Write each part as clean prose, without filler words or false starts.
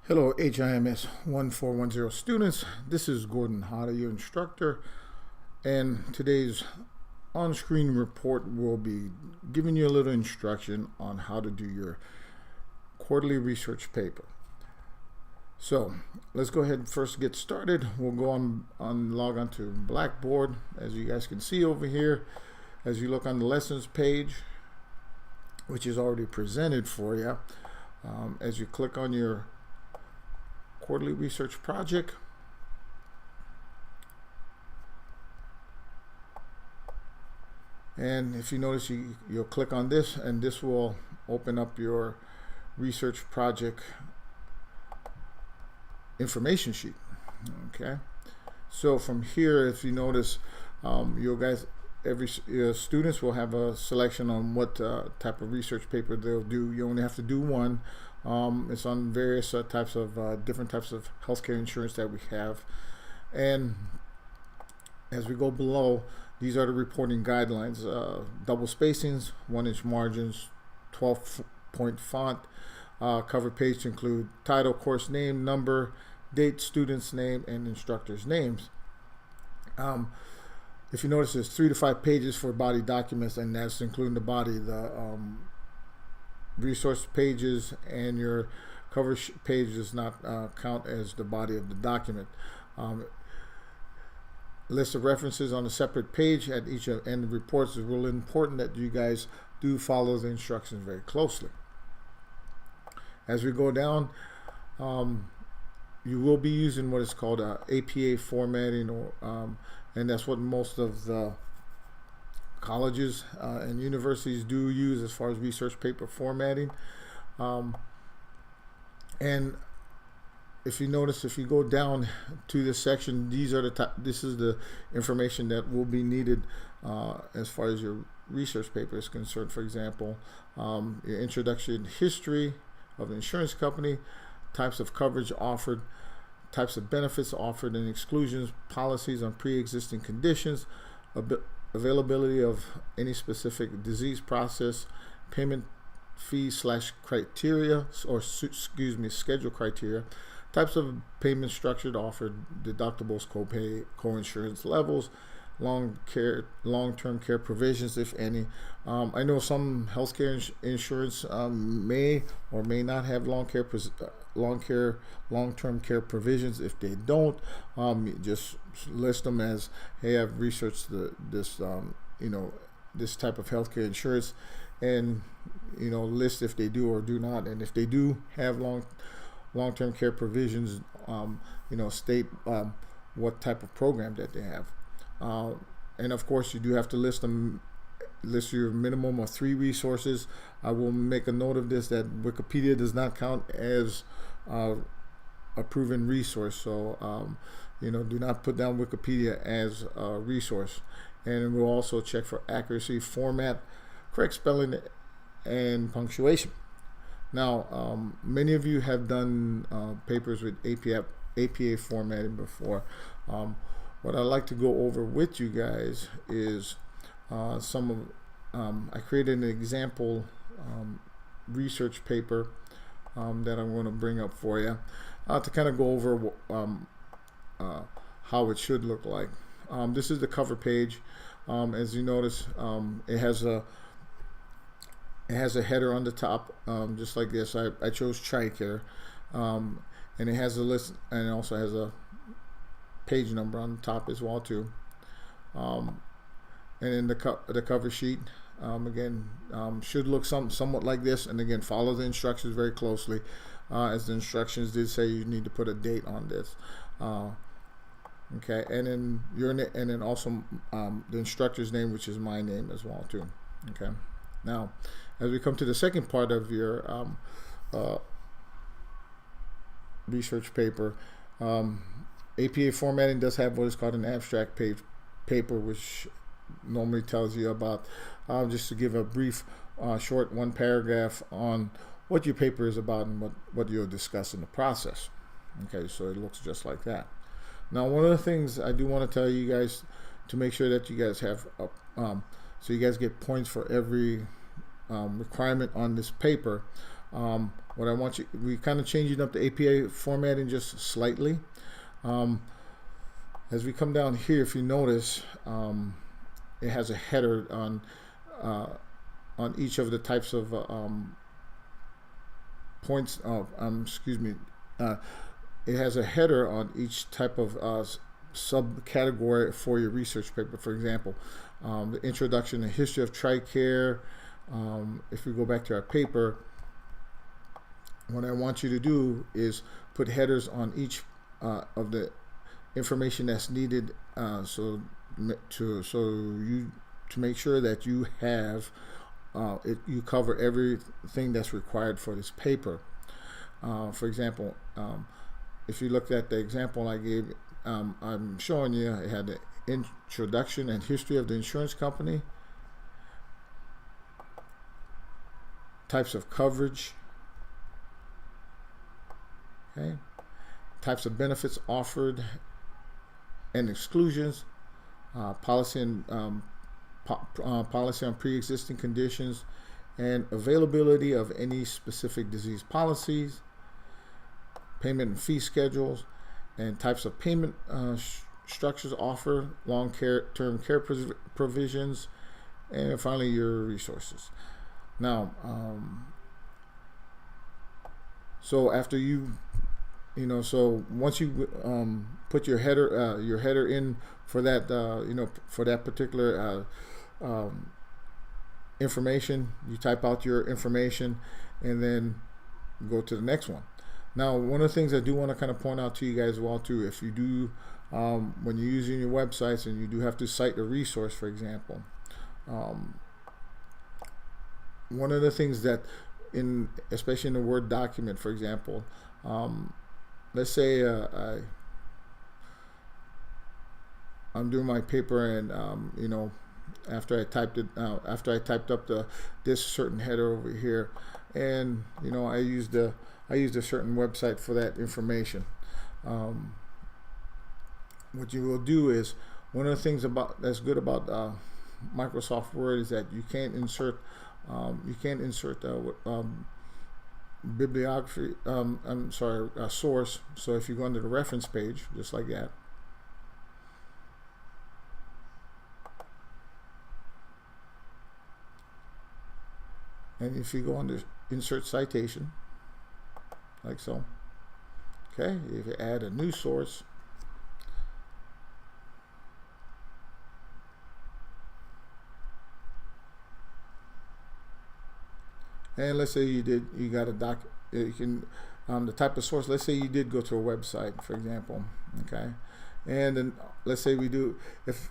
Hello HIMS 1410 students, this is Gordon Hada, your instructor, and today's on-screen report will be giving you a little instruction on how to do your quarterly research paper. So let's go ahead and first get started. We'll go log on to Blackboard, as you guys can see over here. As you look on the lessons page, which is already presented for you, as you click on your quarterly research project, and if you notice, you'll click on this and this will open up your research project information sheet. Okay, so from here, if you notice, every students will have a selection on what type of research paper they'll do. You only have to do one. It's on various types of different types of healthcare insurance that we have. And as we go below, these are the reporting guidelines: double spacings, 1-inch margins, 12-point font, cover page to include title, course name, number, date, student's name, and instructor's names. If you notice, there's 3 to 5 pages for body documents, and that's including the body, the resource pages, and your cover page does not count as the body of the document. List of references on a separate page at each end of reports is really important that you guys do follow the instructions very closely. As we go down, you will be using what is called APA formatting, and that's what most of the colleges and universities do use as far as research paper formatting. And if you notice, if you go down to this section, this is the information that will be needed as far as your research paper is concerned. For example, your introduction history of the insurance company, types of coverage offered, types of benefits offered and exclusions, policies on pre-existing conditions, availability of any specific disease process, payment fee / criteria, or schedule criteria, types of payment structured offered, deductibles, copay, co-insurance levels, long-term care provisions, if any. I know some healthcare insurance may or may not have long-term care provisions. If they don't, just list them as, hey, I've researched this type of healthcare insurance, and list if they do or do not. And if they do have long-term care provisions, state what type of program that they have. And of course, you do have to list your minimum of 3 resources. I will make a note of this, that Wikipedia does not count as a proven resource, so do not put down Wikipedia as a resource. And we'll also check for accuracy, format, correct spelling, and punctuation. Now, many of you have done papers with APA formatting before. What I'd like to go over with you guys is I created an example research paper that I'm going to bring up for you to kind of go over how it should look like. This is the cover page. As you notice, it has a header on the top, just like this. I chose TRICARE, and it has a list, and it also has a page number on the top as well too. And then the cover sheet, again, should look somewhat like this. And again, follow the instructions very closely, as the instructions did say you need to put a date on this. Okay, and then also the instructor's name, which is my name as well too. Okay, now as we come to the second part of your research paper, APA formatting does have what is called an abstract paper, which normally tells you about, just to give a brief, short 1 paragraph on what your paper is about and what you'll discuss in the process. Okay, so it looks just like that. Now, one of the things I do want to tell you guys, to make sure that you guys have, so you guys get points for every requirement on this paper, What I want you, we kind of changing up the APA formatting just slightly. As we come down here, if you notice, it has a header on each of the types of points. Excuse me. It has a header on each type of subcategory for your research paper. For example, the introduction and history of TRICARE. If we go back to our paper, what I want you to do is put headers on each of the information that's needed, so to make sure that you have you cover everything that's required for this paper. For example, if you looked at the example I gave, I'm showing you, it had the introduction and history of the insurance company, types of coverage, okay, types of benefits offered and exclusions, policy and policy on pre-existing conditions, and availability of any specific disease policies, payment and fee schedules, and types of payment structures offered, long-term care provisions, and finally your resources. Now, so after so once you put your header in for that, for that particular information, you type out your information and then go to the next one. Now, one of the things I do want to kind of point out to you guys as well too, if you do, when you're using your websites and you do have to cite a resource, for example, one of the things that especially in a Word document, for example, let's say I'm doing my paper and after I typed up this certain header over here, and I used a certain website for that information. What you will do is, one of the things that's good about Microsoft Word is that you can't insert bibliography, source. So if you go under the reference page, just like that, and if you go under insert citation, like so, okay, if you add a new source, and let's say you got a you can, the type of source, let's say you did go to a website, for example, okay, and then let's say we do, if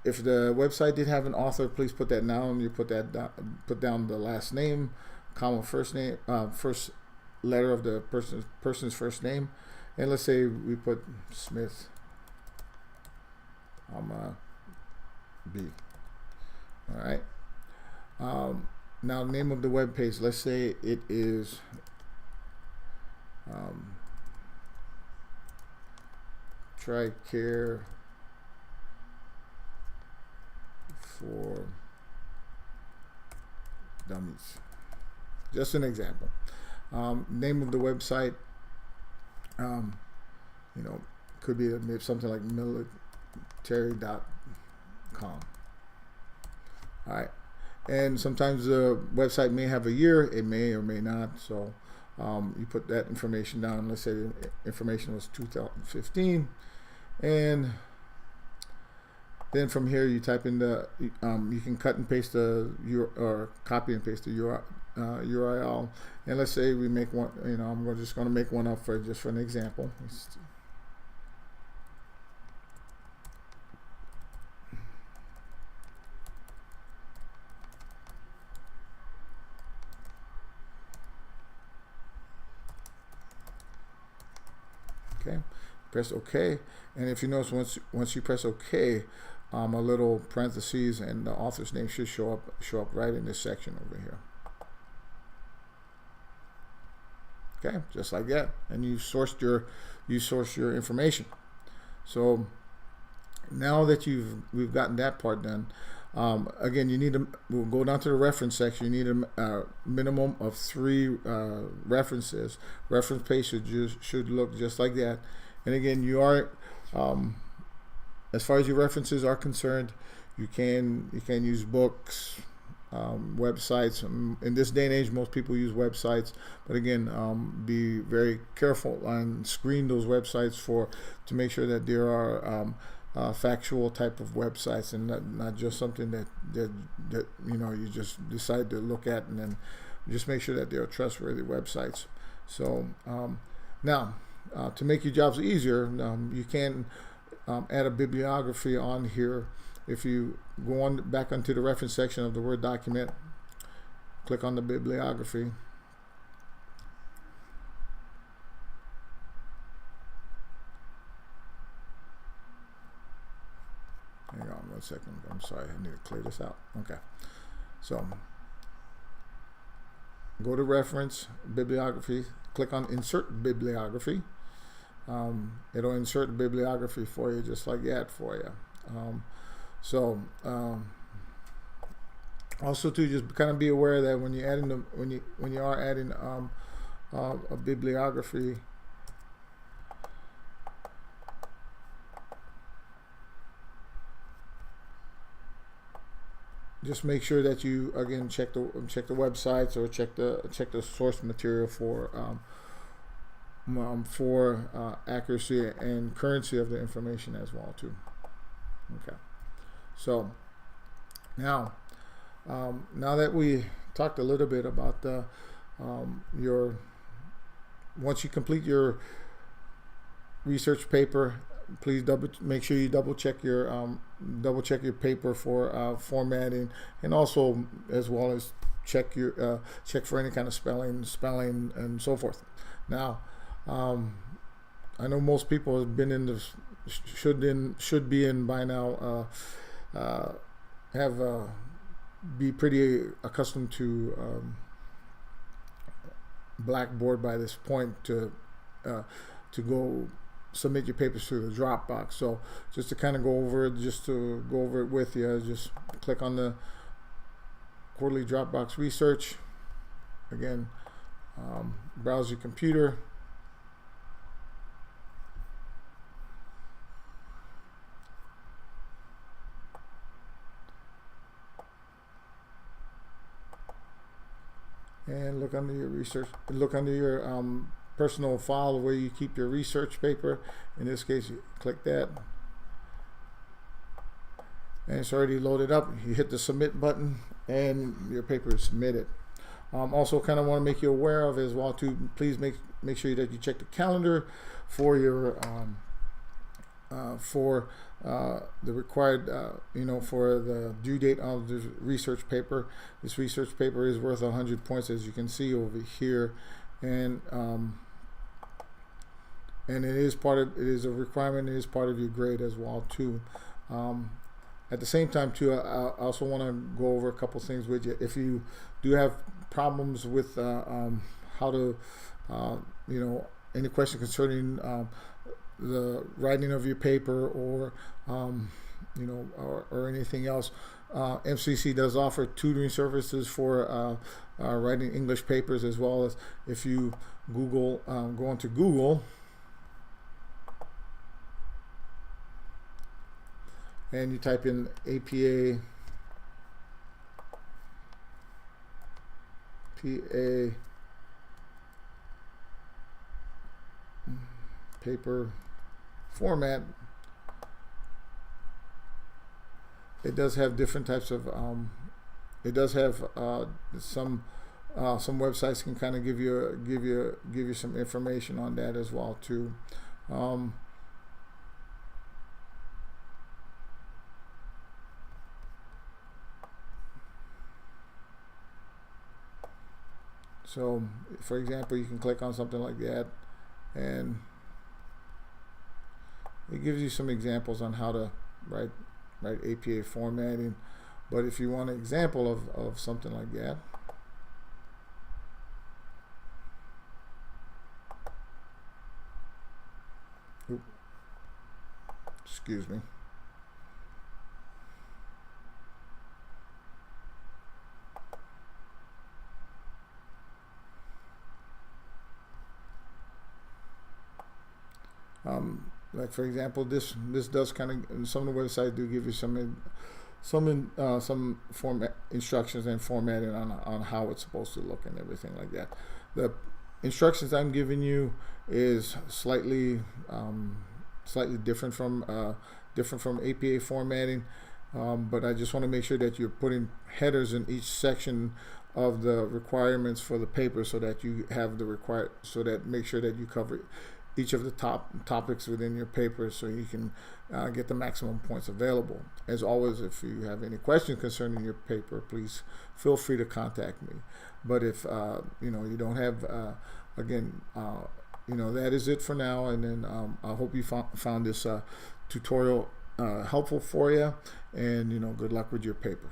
the website did have an author, please put that down. You put down the last name, comma, first name, first letter of the person's first name, and let's say we put Smith, B. All right. Now, name of the web page. Let's say it is TRICARE for Dummies. Just an example. Name of the website, could be something like military.com. All right. And sometimes the website may have a year, it may or may not. So you put that information down. Let's say the information was 2015, and then from here you type in you can cut and paste or copy and paste the URL. And let's say we make one. I'm just going to make one up for an example. Okay, press OK, and if you notice, once you press OK, a little parentheses and the author's name should show up right in this section over here. Okay, just like that, and you sourced your information. So now that we've gotten that part done, Again, you need we'll go down to the reference section. You need a minimum of 3 references. Reference page should look just like that. And again, you are, as far as your references are concerned, you can use books, websites. In this day and age, most people use websites, but again, be very careful and screen those websites to make sure that there are factual type of websites, and not just something that you just decide to look at, and then just make sure that they are trustworthy websites. So now, to make your jobs easier, you can add a bibliography on here. If you go on back onto the reference section of the Word document, click on the bibliography. Hang on 1 second. I'm sorry, I need to clear this out. Okay. So go to reference, bibliography, click on insert bibliography. It'll insert the bibliography for you just like that for you. Also too, just kind of be aware that when you're adding when you are adding a bibliography, just make sure that you again check the websites, or check the source material for accuracy and currency of the information as well too. Okay, so now that we talked a little bit about the once you complete your research paper, please make sure you double check your paper for formatting, and also as well as check for any kind of spelling and so forth. Now, I know most people have been in this, should be in by now, be pretty accustomed to Blackboard by this point, to go submit your papers through the Dropbox. So just to kind of go over it with you, just click on the quarterly Dropbox research. Again, browse your computer. And look under your research. Look under your personal file where you keep your research paper. In this case, you click that, and it's already loaded up. You hit the submit button, and your paper is submitted. Also, kind of want to make you aware of as well too. Please make sure that you check the calendar for your the required, for the due date of the research paper. This research paper is worth 100 points, as you can see over here, and it is a requirement. It is part of your grade as well too. At the same time too, I also want to go over a couple things with you. If you do have problems with how to, any question concerning the writing of your paper, or or anything else, MCC does offer tutoring services for writing English papers, as well as if you go onto Google and you type in APA paper format, it does have different types of it does have some websites can kind of give you some information on that as well too. So for example, you can click on something like that, and it gives you some examples on how to write APA formatting. But if you want an example of something like that, excuse me. Like for example, this does kind of, some of the websites do give you some format instructions and formatting on how it's supposed to look and everything like that. The instructions I'm giving you is slightly different from APA formatting, but I just want to make sure that you're putting headers in each section of the requirements for the paper, so that you have the make sure that you cover each of the top topics within your paper, so you can get the maximum points available. As always, if you have any questions concerning your paper, please feel free to contact me. But if you don't have, that is it for now. And then I hope you found this tutorial helpful for you, and good luck with your paper.